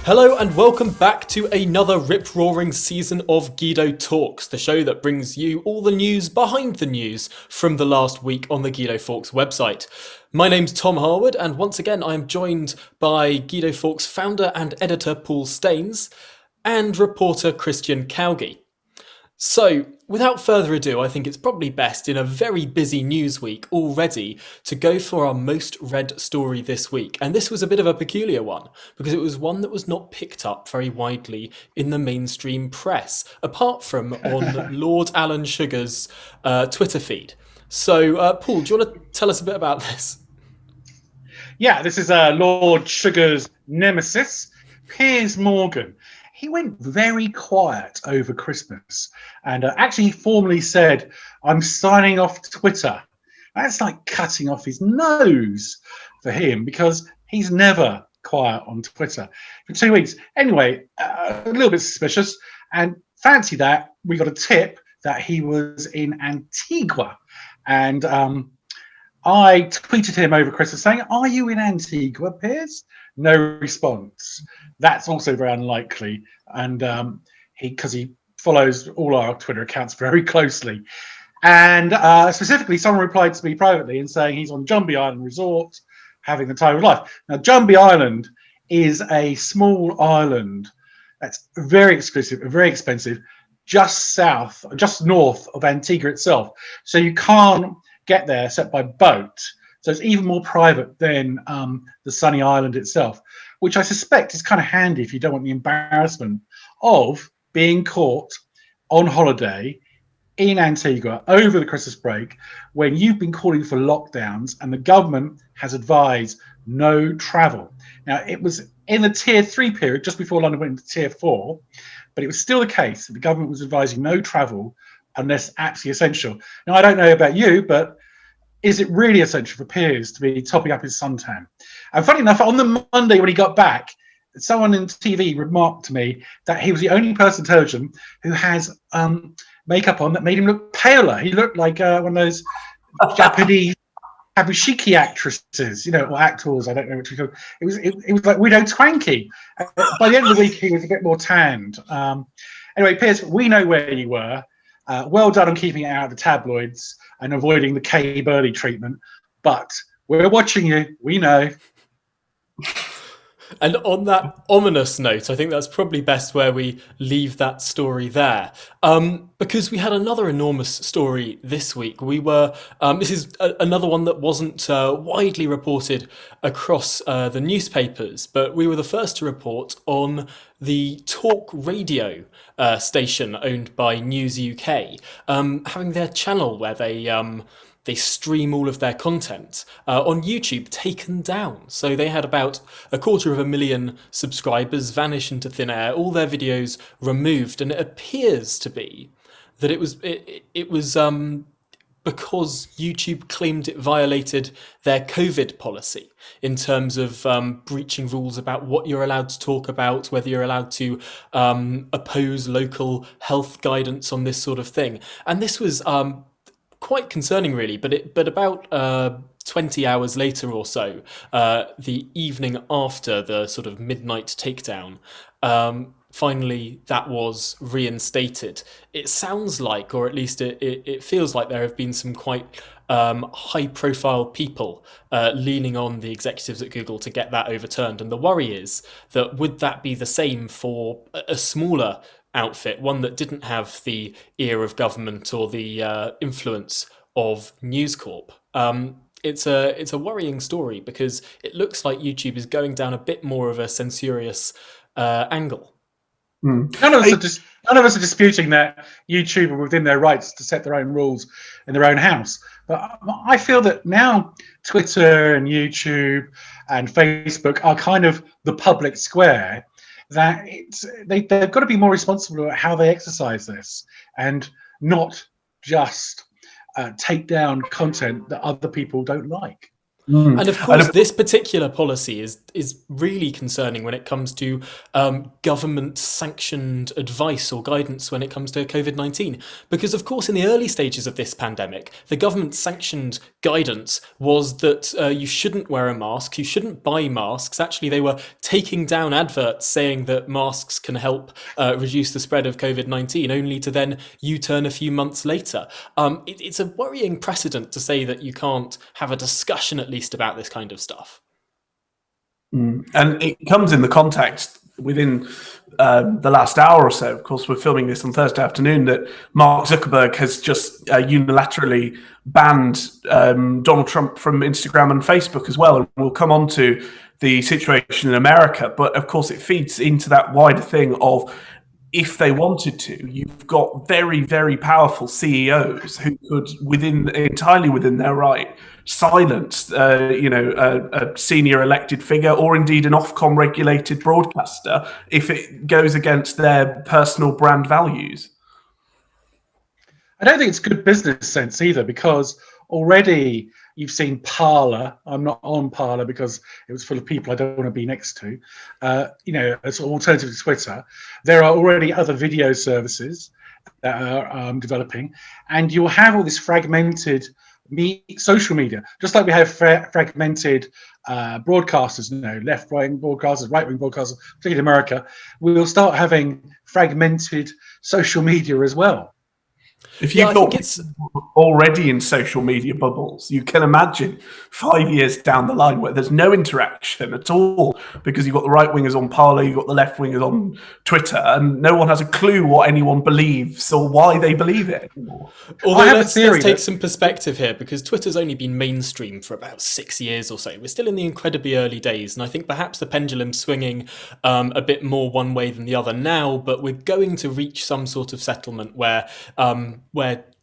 Hello and welcome back to another rip-roaring season of Guido Talks, the show that brings you all the news behind the news from the last week on the Guido Fawkes website. My name's Tom Harwood, and once again I am joined by Guido Fawkes founder and editor Paul Staines and reporter Christian Cowgie. So, without further ado, I think it's probably best in a very busy news week already to go for our most read story this week. And this was a bit of a peculiar one because it was one that was not picked up very widely in the mainstream press, apart from on Lord Alan Sugar's Twitter feed. So, Paul, do you want to tell us a bit about this? Yeah, this is Lord Sugar's nemesis, Piers Morgan. He went very quiet over Christmas and actually formally said, "I'm signing off Twitter." That's like cutting off his nose for him because he's never quiet on Twitter for 2 weeks. Anyway, a little bit suspicious, and fancy that we got a tip that he was in Antigua, and I tweeted him over Christmas saying, "Are you in Antigua, Piers?" No response. That's also very unlikely, and he follows all our Twitter accounts very closely. And specifically, someone replied to me privately and saying he's on Jumbie Island Resort, having the time of life. Now, Jumbie Island is a small island that's very exclusive and very expensive, just north of Antigua itself. So you can't get there except by boat. So it's even more private than the sunny island itself, which I suspect is kind of handy if you don't want the embarrassment of being caught on holiday in Antigua over the Christmas break when you've been calling for lockdowns and the government has advised no travel. Now, it was in the tier 3 period, just before London went into tier 4, but it was still the case that the government was advising no travel unless absolutely essential. Now, I don't know about you, but is it really essential for Piers to be topping up his suntan? And funny enough, on the Monday when he got back, someone in TV remarked to me that he was the only person on television who has makeup on that made him look paler. He looked like one of those Japanese kabushiki actresses, or actors. I don't know what you call it. It was like Widow Twanky. By the end of the week, he was a bit more tanned. Anyway, Piers, we know where you were. Well done on keeping it out of the tabloids and avoiding the Kay Burley treatment. But we're watching you. We know. And on that ominous note, I think that's probably best where we leave that story there. Because we had another enormous story this week. This is another one that wasn't widely reported across the newspapers, but we were the first to report on the talk radio station owned by News UK, having their channel where they stream all of their content on YouTube taken down. So they had about 250,000 subscribers vanish into thin air, all their videos removed, and it appears to be that it was because YouTube claimed it violated their COVID policy in terms of breaching rules about what you're allowed to talk about, whether you're allowed to oppose local health guidance on this sort of thing. And this was quite concerning, really, but about 20 hours later or so, the evening after the sort of midnight takedown, finally that was reinstated. It sounds like, or at least it feels like, there have been some quite high-profile people leaning on the executives at Google to get that overturned. And the worry is that would that be the same for a smaller outfit, one that didn't have the ear of government or the influence of News Corp? It's a worrying story because it looks like YouTube is going down a bit more of a censorious angle. None of us are disputing that YouTube are within their rights to set their own rules in their own house. But I feel that now Twitter and YouTube and Facebook are kind of the public square, that they've got to be more responsible about how they exercise this and not just take down content that other people don't like. And of And course, this particular policy is really concerning when it comes to government-sanctioned advice or guidance when it comes to COVID-19. Because, of course, in the early stages of this pandemic, the government-sanctioned guidance was that you shouldn't wear a mask, you shouldn't buy masks. Actually, they were taking down adverts saying that masks can help reduce the spread of COVID-19, only to then U-turn a few months later. It's a worrying precedent to say that you can't have a discussion at least about this kind of stuff. And it comes in the context within the last hour or so. Of course, we're filming this on Thursday afternoon, that Mark Zuckerberg has just unilaterally banned Donald Trump from Instagram and Facebook as well. And we'll come on to the situation in America. But of course, it feeds into that wider thing of, if they wanted to, you've got very, very powerful CEOs who could, entirely within their right, silence, a senior elected figure, or indeed an Ofcom regulated broadcaster, if it goes against their personal brand values. I don't think it's good business sense either, because already you've seen Parler. I'm not on Parler because it was full of people I don't want to be next to. As an alternative to Twitter, there are already other video services that are developing, and you'll have all this fragmented social media, just like we have fragmented broadcasters, left-wing broadcasters, right-wing broadcasters, particularly in America. We will start having fragmented social media as well. If you thought it's already in social media bubbles, you can imagine 5 years down the line where there's no interaction at all, because you've got the right wingers on Parler, you've got the left wingers on Twitter, and no one has a clue what anyone believes or why they believe it anymore. Although let's take some perspective here, because Twitter's only been mainstream for about 6 years or so. We're still in the incredibly early days, and I think perhaps the pendulum's swinging a bit more one way than the other now, but we're going to reach some sort of settlement where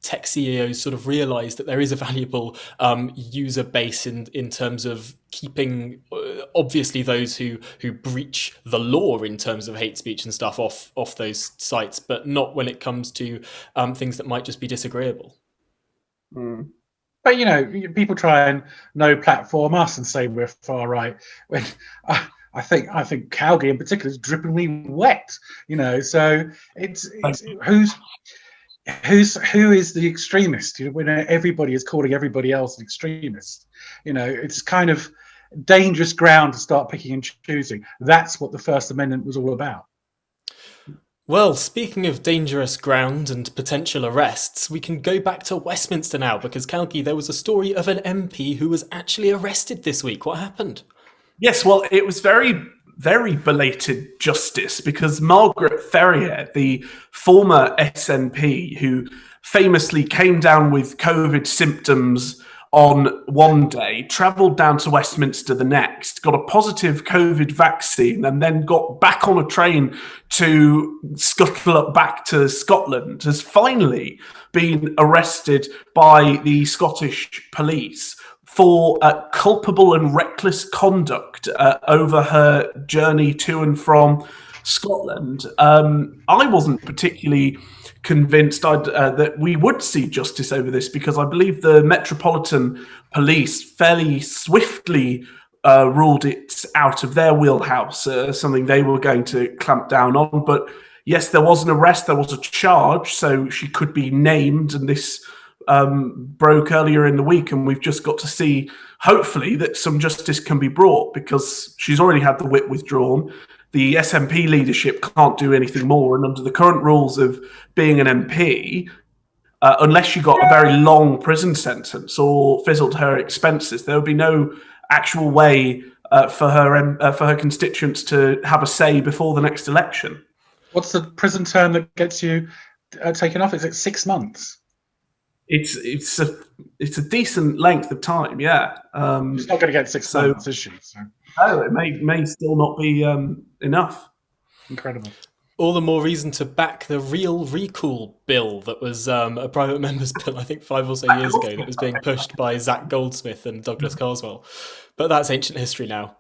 tech CEOs sort of realize that there is a valuable user base in terms of keeping obviously those who breach the law in terms of hate speech and stuff off those sites, but not when it comes to things that might just be disagreeable. But people try and no platform us and say we're far right. When I think Calgary in particular is drippingly wet. So it's who is the extremist? When everybody is calling everybody else an extremist, it's kind of dangerous ground to start picking and choosing. That's what the First Amendment was all about. Well, speaking of dangerous ground and potential arrests, we can go back to Westminster now, because Calgi, there was a story of an MP who was actually arrested this week. What happened? Yes, well, it was very, very belated justice, because Margaret Thatcher, the former SNP who famously came down with COVID symptoms on one day, travelled down to Westminster the next, got a positive COVID vaccine, and then got back on a train to scuttle up back to Scotland, has finally been arrested by the Scottish police for culpable and reckless conduct over her journey to and from Scotland. I wasn't particularly convinced that we would see justice over this, because I believe the Metropolitan Police fairly swiftly ruled it out of their wheelhouse, something they were going to clamp down on. But yes, there was an arrest, there was a charge, so she could be named, and this broke earlier in the week, and we've just got to see, hopefully, that some justice can be brought, because she's already had the whip withdrawn. The SNP leadership can't do anything more, and under the current rules of being an MP, unless she got a very long prison sentence or fizzled her expenses, there would be no actual way for her constituents to have a say before the next election. What's the prison term that gets you taken off? Is it 6 months? It's a decent length of time, yeah. She's not going to get 6 months, is she? So. Oh, it may still not be enough. Incredible. All the more reason to back the real recall bill that was a private member's bill, I think 5 or so years ago, that was being pushed by Zach Goldsmith and Douglas Carswell. But that's ancient history now.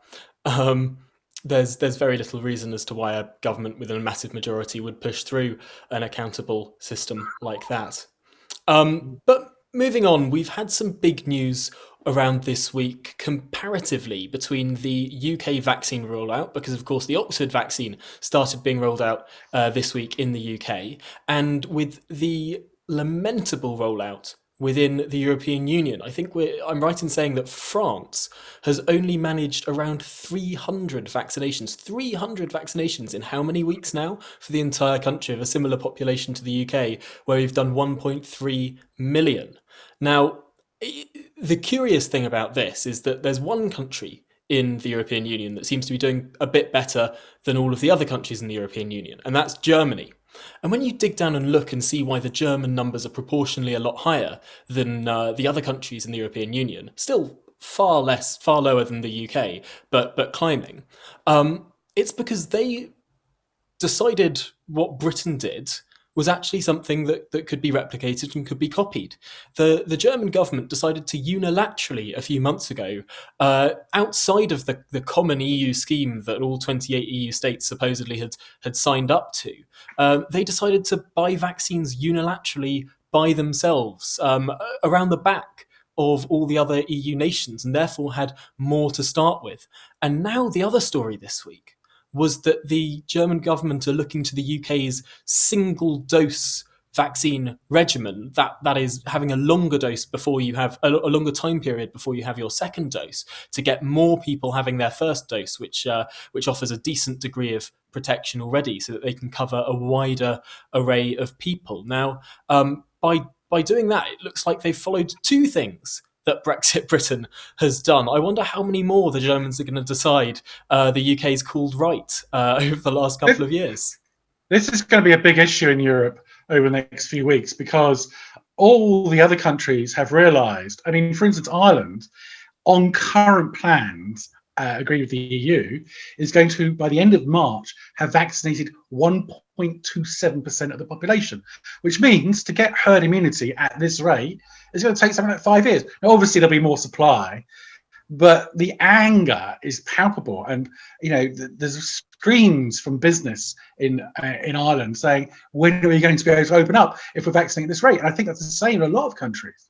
There's very little reason as to why a government with a massive majority would push through an accountable system like that. But Moving on, we've had some big news around this week comparatively between the UK vaccine rollout, because of course the Oxford vaccine started being rolled out this week in the UK, and with the lamentable rollout within the European Union. I think I'm right in saying that France has only managed around 300 vaccinations. 300 vaccinations in how many weeks now for the entire country of a similar population to the UK, where we've done 1.3 million. Now, the curious thing about this is that there's one country in the European Union that seems to be doing a bit better than all of the other countries in the European Union, and that's Germany. And when you dig down and look and see why the German numbers are proportionally a lot higher than the other countries in the European Union, still far lower than the UK, but climbing, it's because they decided what Britain did was actually something that could be replicated and could be copied. The German government decided to unilaterally, a few months ago, outside of the common EU scheme that all 28 EU states supposedly had signed up to, they decided to buy vaccines unilaterally by themselves around the back of all the other EU nations, and therefore had more to start with. And now the other story this week was that the German government are looking to the UK's single dose vaccine regimen, that is having a longer dose before you have a longer time period before you have your second dose, to get more people having their first dose, which offers a decent degree of protection already, so that they can cover a wider array of people. Now, by doing that, it looks like they've followed two things that Brexit Britain has done. I wonder how many more the Germans are going to decide the UK's called right over the last couple of years. This is going to be a big issue in Europe over the next few weeks, because all the other countries have realised, I mean, for instance, Ireland, on current plans, agreed with the EU, is going to, by the end of March, have vaccinated 1.27% of the population, which means to get herd immunity at this rate is going to take something like 5 years. Now, obviously, there'll be more supply, but the anger is palpable, and there's screams from business in Ireland saying, "When are we going to be able to open up if we're vaccinating at this rate?" And I think that's the same in a lot of countries.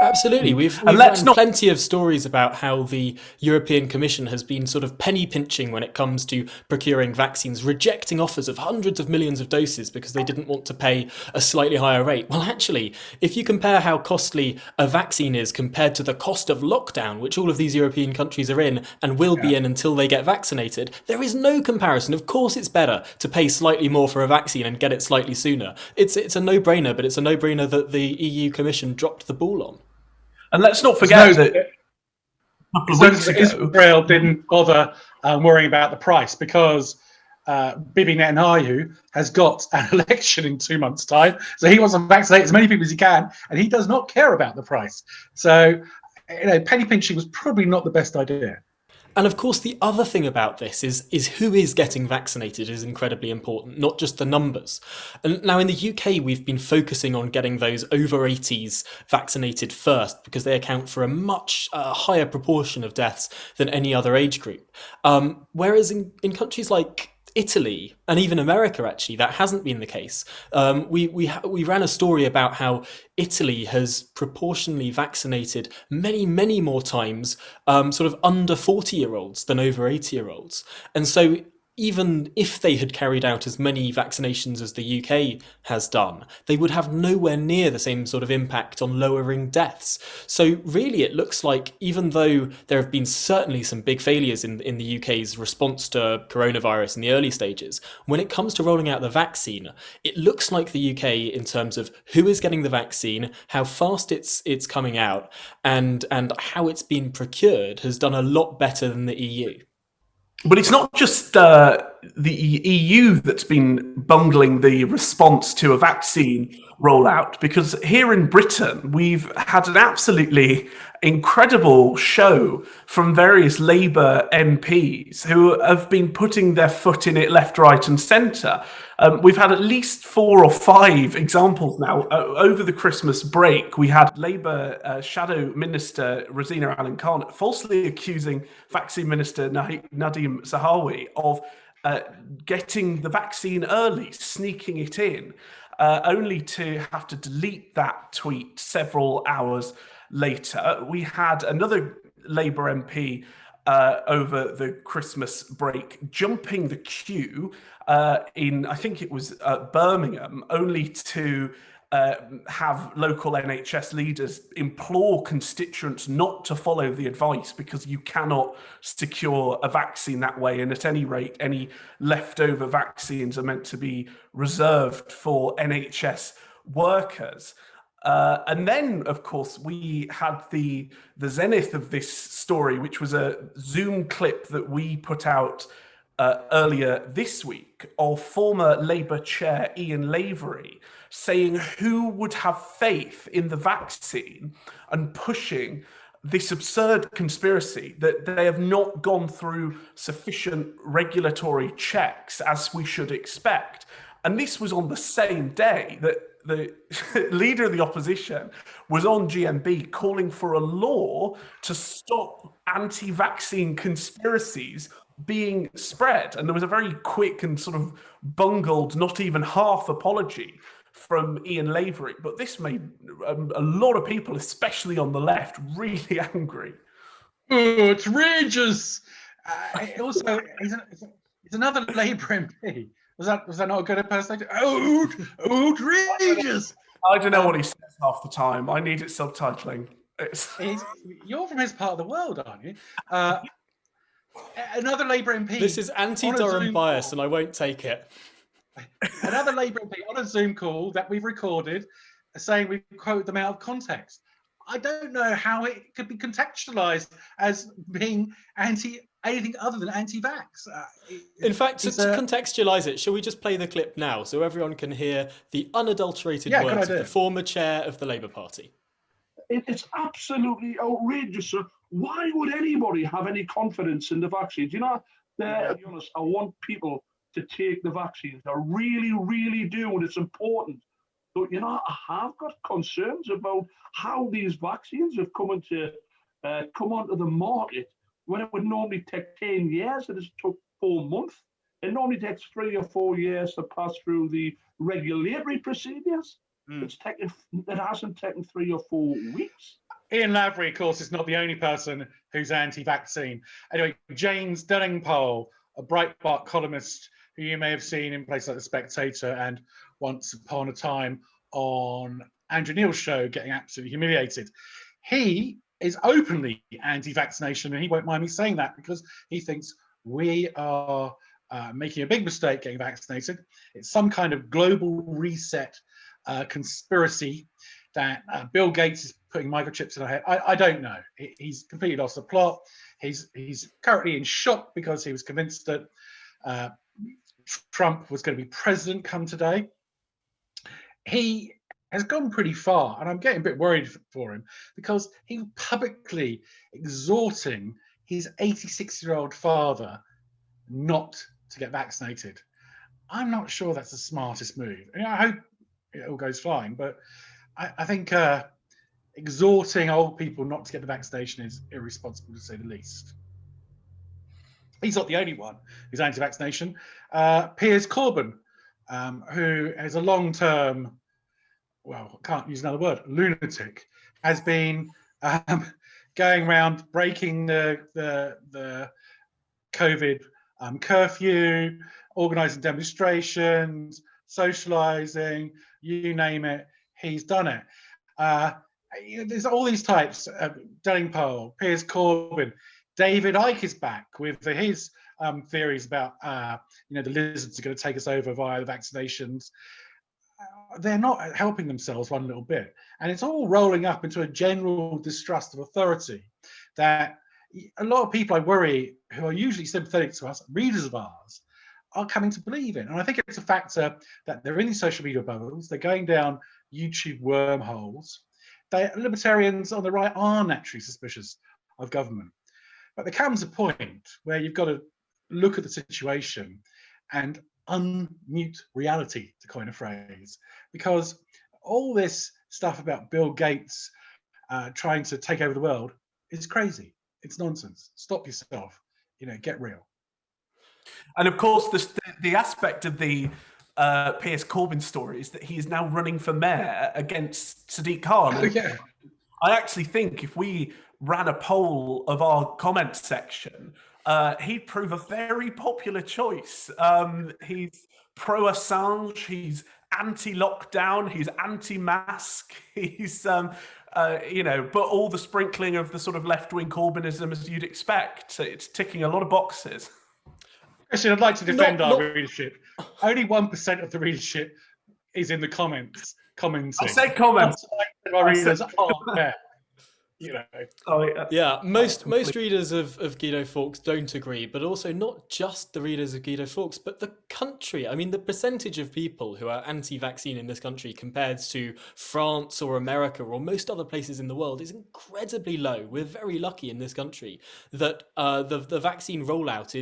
Absolutely. We've run plenty of stories about how the European Commission has been sort of penny pinching when it comes to procuring vaccines, rejecting offers of hundreds of millions of doses because they didn't want to pay a slightly higher rate. Well, actually, if you compare how costly a vaccine is compared to the cost of lockdown, which all of these European countries are in and will be in until they get vaccinated, there is no comparison. Of course, it's better to pay slightly more for a vaccine and get it slightly sooner. It's a no-brainer, but it's a no-brainer that the EU Commission dropped the ball on. And let's not forget that a couple of weeks ago, Israel didn't bother worrying about the price because Bibi Netanyahu has got an election in 2 months' time. So he wants to vaccinate as many people as he can, and he does not care about the price. So, penny pinching was probably not the best idea. And of course, the other thing about this is who is getting vaccinated is incredibly important, not just the numbers. And now in the UK, we've been focusing on getting those over 80s vaccinated first because they account for a much higher proportion of deaths than any other age group. Whereas in countries like Italy and even America, actually, that hasn't been the case. We ran a story about how Italy has proportionally vaccinated many more times sort of under 40-year-olds than over 80-year-olds. And so even if they had carried out as many vaccinations as the UK has done, they would have nowhere near the same sort of impact on lowering deaths. So really, it looks like even though there have been certainly some big failures in the UK's response to coronavirus in the early stages, when it comes to rolling out the vaccine, it looks like the UK, in terms of who is getting the vaccine, how fast it's coming out, and how it's been procured, has done a lot better than the EU. But it's not just the EU that's been bungling the response to a vaccine rollout, because here in Britain, we've had an absolutely incredible show from various Labour MPs who have been putting their foot in it left, right and centre. We've had at least 4 or 5 examples now. Over the Christmas break, we had Labour Shadow Minister Rosina Allen-Khan falsely accusing Vaccine Minister Nadeem Zahawi of getting the vaccine early, sneaking it in. only to have to delete that tweet several hours later. We had another Labour MP over the Christmas break jumping the queue in, I think it was Birmingham, only to have local NHS leaders implore constituents not to follow the advice because you cannot secure a vaccine that way. And at any rate, any leftover vaccines are meant to be reserved for NHS workers. And then, of course, we had the zenith of this story, which was a Zoom clip that we put out earlier this week of former Labour chair Ian Lavery saying who would have faith in the vaccine and pushing this absurd conspiracy that they have not gone through sufficient regulatory checks as we should expect. And this was on the same day that the leader of the opposition was on GMB calling for a law to stop anti-vaccine conspiracies being spread. And there was a very quick and sort of bungled, not even half apology from Ian Lavery. But this made a lot of people, especially on the left, really angry. Oh, it's outrageous. Also, it's another Labour MP. Was that not a good impersonation? Outrageous. I don't know what he says half the time. I need it subtitling. You're from his part of the world, aren't you? Another Labour MP. This is anti-Durham bias, and I won't take it. Another Labour MP on a Zoom call that we've recorded saying we quote them out of context. I don't know how it could be contextualised as being anything other than anti-vax. In fact, to contextualise it, shall we just play the clip now so everyone can hear the unadulterated words of the former chair of the Labour Party? It's absolutely outrageous. So why would anybody have any confidence in the vaccines? You know, to be honest, I want people to take the vaccines. I really, really do, and it's important. But, you know, I have got concerns about how these vaccines have come onto the market when it would normally take 10 years. It has took 4 months. It normally takes 3 or 4 years to pass through the regulatory procedures. It hasn't taken 3 or 4 weeks. Ian Lavery, of course, is not the only person who's anti-vaccine. Anyway, James Delingpole, a Breitbart columnist who you may have seen in places like The Spectator and once upon a time on Andrew Neil's show, getting absolutely humiliated. He is openly anti-vaccination, and he won't mind me saying that because he thinks we are making a big mistake getting vaccinated. It's some kind of global reset conspiracy that Bill Gates is putting microchips in our head. I don't know. He's completely lost the plot. He's currently in shock because he was convinced that Trump was going to be president come today. He has gone pretty far, and I'm getting a bit worried for him because he was publicly exhorting his 86-year-old father not to get vaccinated. I'm not sure that's the smartest move. I hope it all goes fine, but I think exhorting old people not to get the vaccination is irresponsible, to say the least. He's not the only one who's anti-vaccination. Piers Corbyn, who is a long-term, well, I can't use another word, lunatic, has been going around breaking the COVID curfew, organising demonstrations, socialising, you name it, he's done it. There's all these types, Delingpole, Piers Corbyn. David Icke is back with his theories about, the lizards are going to take us over via the vaccinations. They're not helping themselves one little bit. And it's all rolling up into a general distrust of authority that a lot of people, I worry, who are usually sympathetic to us, readers of ours, are coming to believe in. And I think it's a factor that they're in these social media bubbles, they're going down YouTube wormholes. Libertarians on the right are naturally suspicious of government. But there comes a point where you've got to look at the situation and unmute reality, to coin a phrase, because all this stuff about Bill Gates trying to take over the world is crazy. It's nonsense. Stop yourself. Get real. And of course, the aspect of the Piers Corbyn story is that he is now running for mayor against Sadiq Khan. Oh, yeah. I actually think if we ran a poll of our comment section, he'd prove a very popular choice. He's pro Assange, he's anti-lockdown, he's anti-mask, he's but all the sprinkling of the sort of left-wing Corbynism as you'd expect. It's ticking a lot of boxes. Actually, I'd like to defend our readership. Only 1% of the readership is in the comments commenting. I said comments. Our readers aren't there. You know. Oh, yeah, most readers of Guido Fawkes don't agree, but also not just the readers of Guido Fawkes, but the country. I mean, the percentage of people who are anti-vaccine in this country compared to France or America or most other places in the world is incredibly low. We're very lucky in this country that the vaccine rollout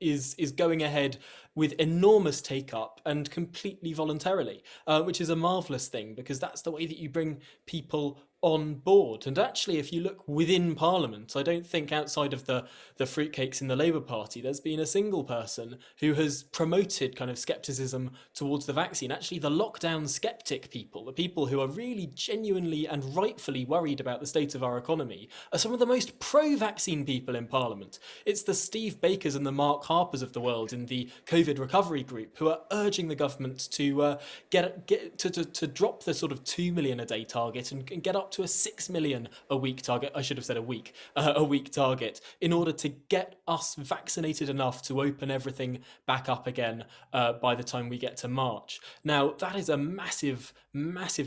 is going ahead with enormous take-up and completely voluntarily, which is a marvellous thing, because that's the way that you bring people on board. And actually, if you look within Parliament, I don't think outside of the fruitcakes in the Labour Party, there's been a single person who has promoted kind of scepticism towards the vaccine. Actually, the lockdown skeptic people, the people who are really genuinely and rightfully worried about the state of our economy, are some of the most pro-vaccine people in Parliament. It's the Steve Bakers and the Mark Harpers of the world in the COVID recovery group who are urging the government to to drop the sort of 2 million a day target and get up to a 6 million a week target. I should have said a week target, in order to get us vaccinated enough to open everything back up again by the time we get to March. Now, that is a massive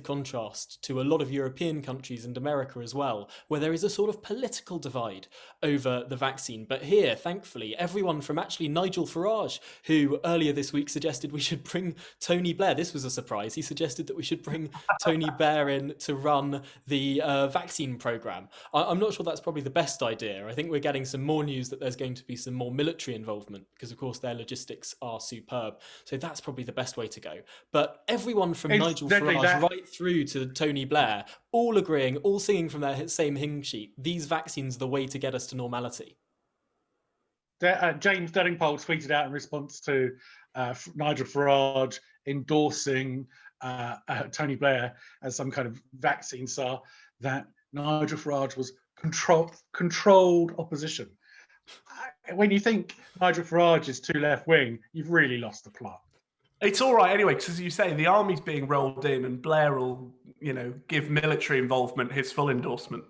contrast to a lot of European countries and America as well, where there is a sort of political divide over the vaccine. But here, thankfully, everyone from actually Nigel Farage, who earlier this week suggested we should bring Tony Blair. This was a surprise. He suggested that we should bring Tony Blair in to run the vaccine programme. I'm not sure that's probably the best idea. I think we're getting some more news that there's going to be some more military involvement, because of course their logistics are superb. So that's probably the best way to go. But everyone from Nigel Farage right through to Tony Blair, all agreeing, all singing from their same hymn sheet, these vaccines are the way to get us to normality. James Delingpole tweeted out in response to Nigel Farage endorsing Tony Blair as some kind of vaccine czar, that Nigel Farage was controlled opposition. When you think Nigel Farage is too left-wing, you've really lost the plot. It's all right anyway, because as you say, the army's being rolled in and Blair will, give military involvement his full endorsement.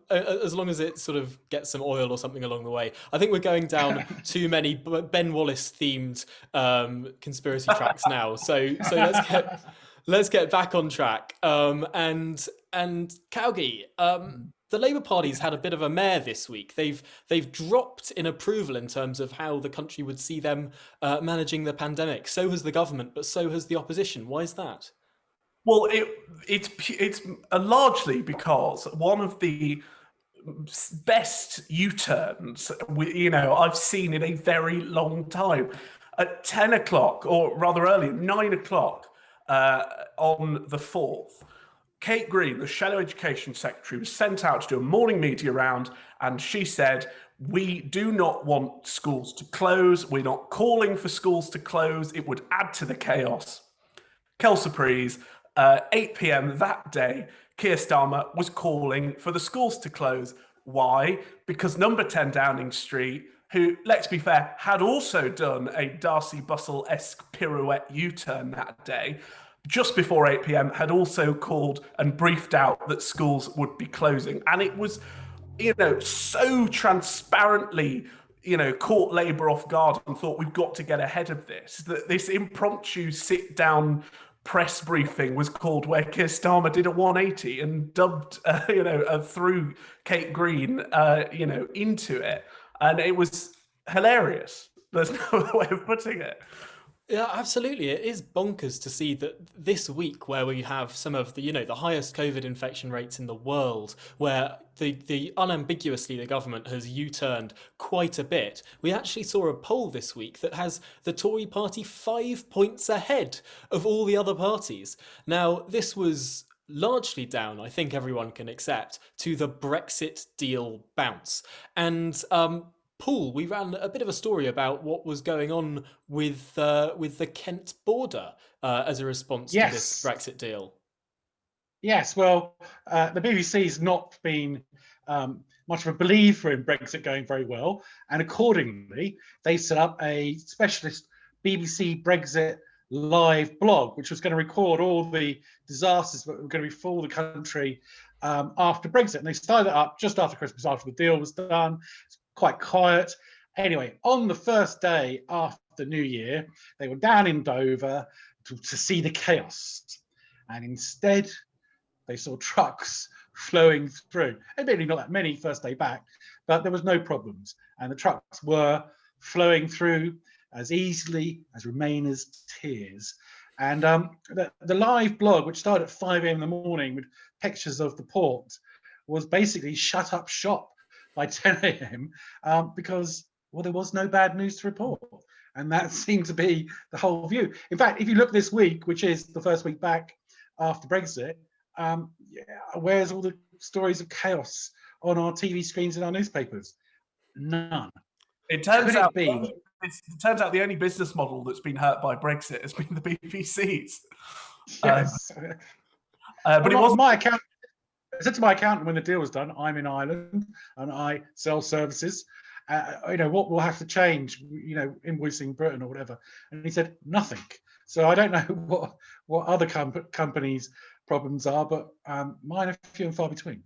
As long as it sort of gets some oil or something along the way. I think we're going down too many Ben Wallace themed conspiracy tracks now. So let's get back on track. And Cowgie, the Labour Party's had a bit of a mare this week. They've dropped in approval in terms of how the country would see them managing the pandemic. So has the government, but so has the opposition. Why is that? Well, it's largely because one of the best U-turns I've seen in a very long time. At 10 o'clock, or rather early, 9 o'clock on the 4th, Kate Green, the Shadow Education Secretary, was sent out to do a morning media round, and she said, "We do not want schools to close. We're not calling for schools to close. It would add to the chaos." Quelle surprise. 8 p.m. that day, Keir Starmer was calling for the schools to close. Why? Because number 10 Downing Street, who, let's be fair, had also done a Darcy Bussell-esque pirouette U-turn that day, just before 8 p.m, had also called and briefed out that schools would be closing. And it was, so transparently, caught Labour off guard and thought, we've got to get ahead of this. That this impromptu sit-down press briefing was called, where Keir Starmer did a 180 and dubbed, through Kate Green, into it. And it was hilarious. There's no other way of putting it. Yeah, absolutely. It is bonkers to see that this week, where we have some of the, the highest COVID infection rates in the world, where the unambiguously the government has U-turned quite a bit. We actually saw a poll this week that has the Tory party 5 points ahead of all the other parties. Now, this was largely down, I think everyone can accept, to the Brexit deal bounce. And Paul, we ran a bit of a story about what was going on with the Kent border as a response to this Yes. Brexit deal. Yes, well, the BBC's not been much of a believer in Brexit going very well, and accordingly, they set up a specialist BBC Brexit live blog, which was going to record all the disasters that were going to befall the country after Brexit. And they started it up just after Christmas, after the deal was done. It's quite quiet. Anyway, on the first day after New Year, they were down in Dover to see the chaos, and instead they saw trucks flowing through. Admittedly, not that many first day back, but there was no problems. And the trucks were flowing through as easily as Remainers' tears. And the live blog, which started at 5 a.m. in the morning with pictures of the port, was basically shut up shop by 10 a.m. Because, well, there was no bad news to report. And that seemed to be the whole view. In fact, if you look this week, which is the first week back after Brexit, where's all the stories of chaos on our TV screens and our newspapers? None. It turns out be? the only business model that's been hurt by Brexit has been the BBC's. Yes. But it wasn't my account. I said to my accountant when the deal was done, I'm in Ireland and I sell services. What will have to change? Invoicing Britain or whatever. And he said nothing. So I don't know what other companies' problems are, but mine are few and far between.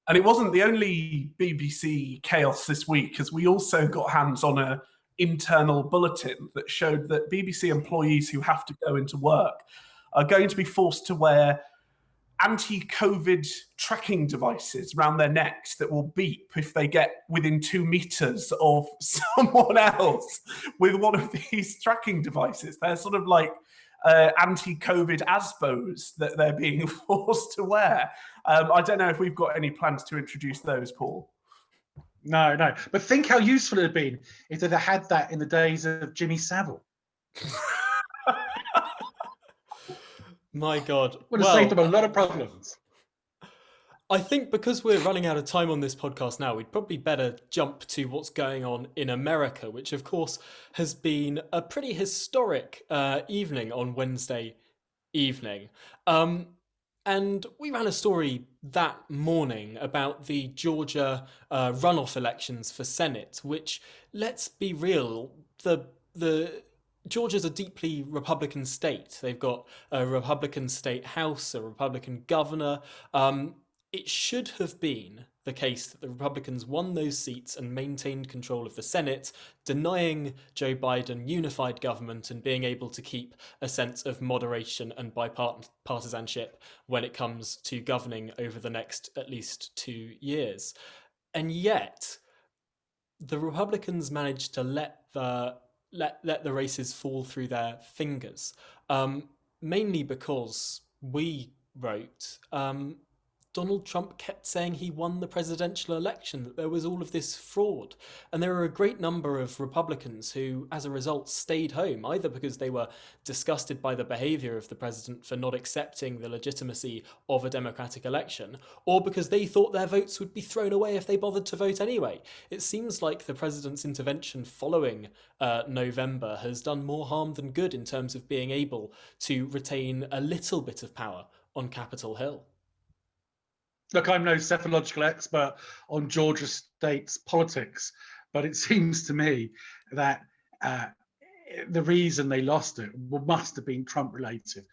And it wasn't the only BBC chaos this week, as we also got hands on an internal bulletin that showed that BBC employees who have to go into work are going to be forced to wear anti-COVID tracking devices around their necks that will beep if they get within 2 meters of someone else with one of these tracking devices. They're sort of like anti-COVID ASBOs that they're being forced to wear. I don't know if we've got any plans to introduce those, Paul. No. But think how useful it would have been if they'd had that in the days of Jimmy Savile. My God. Would have saved them a lot of problems. I think because we're running out of time on this podcast now, we'd probably better jump to what's going on in America, which of course has been a pretty historic evening on Wednesday evening. And we ran a story that morning about the Georgia runoff elections for Senate, which, let's be real, the Georgia's a deeply Republican state. They've got a Republican state house, a Republican governor. It should have been the case that the Republicans won those seats and maintained control of the Senate, denying Joe Biden unified government and being able to keep a sense of moderation and bipartisanship when it comes to governing over the next at least 2 years. And yet, the Republicans managed to let the races fall through their fingers, mainly because we wrote Donald Trump kept saying he won the presidential election, that there was all of this fraud. And there were a great number of Republicans who, as a result, stayed home, either because they were disgusted by the behavior of the president for not accepting the legitimacy of a democratic election, or because they thought their votes would be thrown away if they bothered to vote anyway. It seems like the president's intervention following November has done more harm than good in terms of being able to retain a little bit of power on Capitol Hill. Look, I'm no psephological expert on Georgia state's politics, but it seems to me that the reason they lost it must have been Trump related.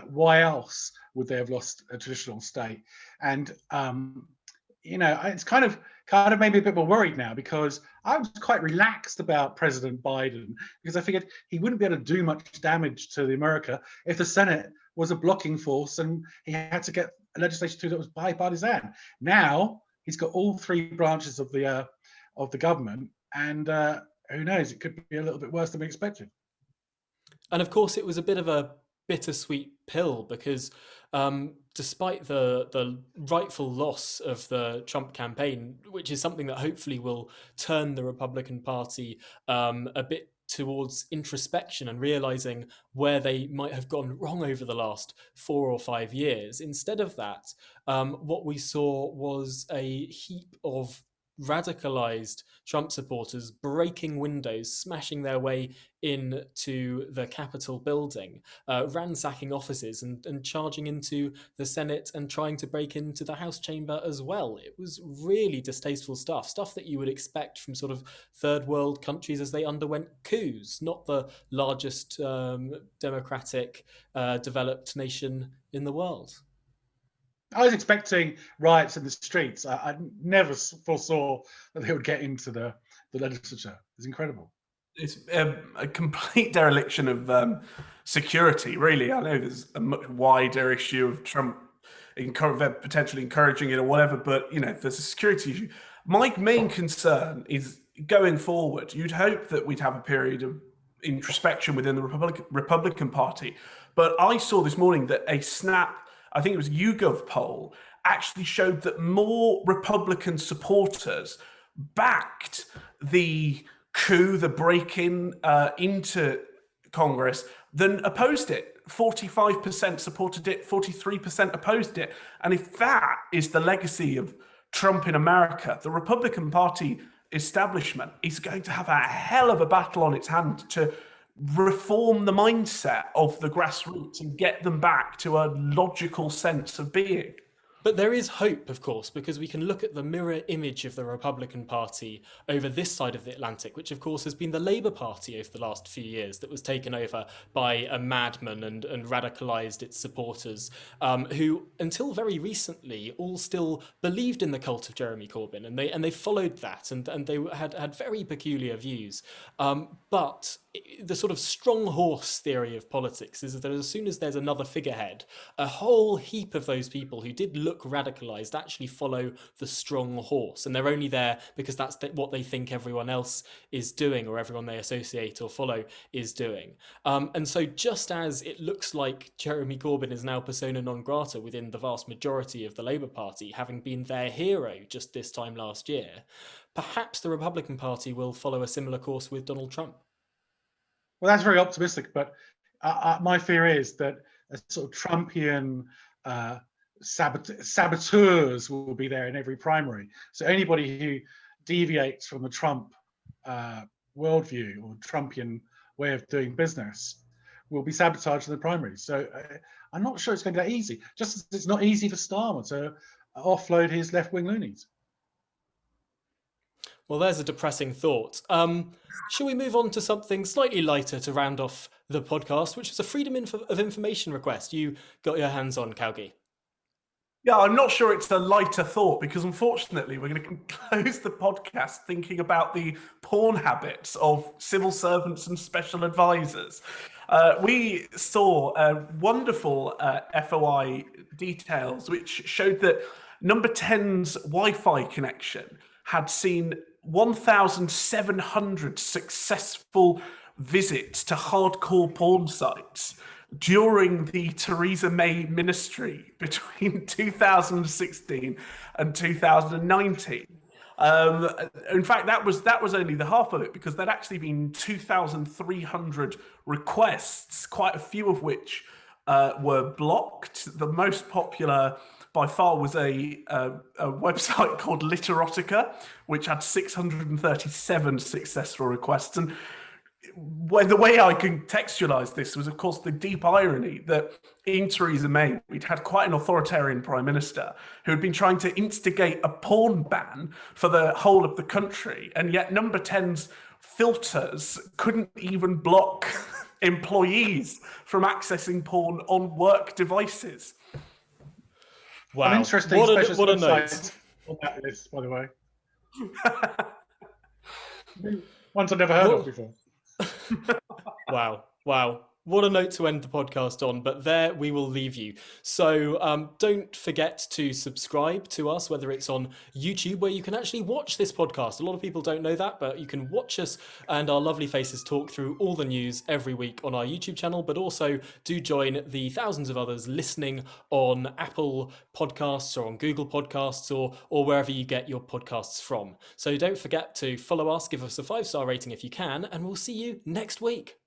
Why else would they have lost a traditional state? And it's kind of made me a bit more worried now, because I was quite relaxed about President Biden, because I figured he wouldn't be able to do much damage to America if the Senate was a blocking force and he had to get legislation through that was bipartisan. Now he's got all 3 branches of the government, and who knows, it could be a little bit worse than we expected. And of course, it was a bit of a bittersweet pill, because despite the rightful loss of the Trump campaign, which is something that hopefully will turn the Republican Party a bit towards introspection and realizing where they might have gone wrong over the last 4 or 5 years. Instead of that, what we saw was a heap of radicalized Trump supporters breaking windows, smashing their way into the Capitol building, ransacking offices and charging into the Senate and trying to break into the House chamber as well. It was really distasteful stuff that you would expect from sort of third world countries as they underwent coups, not the largest democratic developed nation in the world. I was expecting riots in the streets. I never foresaw that they would get into the legislature. It's incredible. It's a complete dereliction of security, really. I know there's a much wider issue of Trump potentially encouraging it or whatever, but there's a security issue. My main concern is going forward. You'd hope that we'd have a period of introspection within the Republican Party, but I saw this morning that a Snap, I think it was YouGov poll, actually showed that more Republican supporters backed the coup, the break-in into Congress, than opposed it. 45% supported it, 43% opposed it. And if that is the legacy of Trump in America, the Republican Party establishment is going to have a hell of a battle on its hand to reform the mindset of the grassroots and get them back to a logical sense of being. But there is hope, of course, because we can look at the mirror image of the Republican Party over this side of the Atlantic, which, of course, has been the Labour Party over the last few years, that was taken over by a madman and radicalised its supporters, who, until very recently, all still believed in the cult of Jeremy Corbyn, and they followed that, and they had very peculiar views. But the sort of strong horse theory of politics is that as soon as there's another figurehead, a whole heap of those people who did look radicalized actually follow the strong horse, and they're only there because that's what they think everyone else is doing, or everyone they associate or follow is doing. And so just as it looks like Jeremy Corbyn is now persona non grata within the vast majority of the Labour Party, having been their hero just this time last year, perhaps the Republican Party will follow a similar course with Donald Trump. Well, that's very optimistic, but my fear is that a sort of Trumpian saboteurs will be there in every primary. So anybody who deviates from the Trump worldview or Trumpian way of doing business will be sabotaged in the primaries. So I'm not sure it's going to be that easy. Just as it's not easy for Starmer to offload his left-wing loonies. Well, there's a depressing thought. Shall we move on to something slightly lighter to round off the podcast, which is a freedom of information request you got your hands on, Calgi? Yeah, I'm not sure it's a lighter thought, because unfortunately we're going to close the podcast thinking about the porn habits of civil servants and special advisors. We saw wonderful FOI details which showed that Number 10's Wi-Fi connection had seen 1,700 successful visits to hardcore porn sites during the Theresa May ministry between 2016 and 2019. In fact, that was only the half of it, because there'd actually been 2,300 requests, quite a few of which were blocked. The most popular by far was a website called Literotica, which had 637 successful requests. And the way I contextualize this was, of course, the deep irony that in Theresa May, we'd had quite an authoritarian prime minister who had been trying to instigate a porn ban for the whole of the country. And yet Number 10's filters couldn't even block employees from accessing porn on work devices. Wow. An interesting what special a note on that list, by the way. Ones I've never heard of before. Wow. What a note to end the podcast on, but there we will leave you. So don't forget to subscribe to us, whether it's on YouTube, where you can actually watch this podcast. A lot of people don't know that, but you can watch us and our lovely faces talk through all the news every week on our YouTube channel, but also do join the thousands of others listening on Apple Podcasts or on Google Podcasts or wherever you get your podcasts from. So don't forget to follow us, give us a 5-star rating if you can, and we'll see you next week.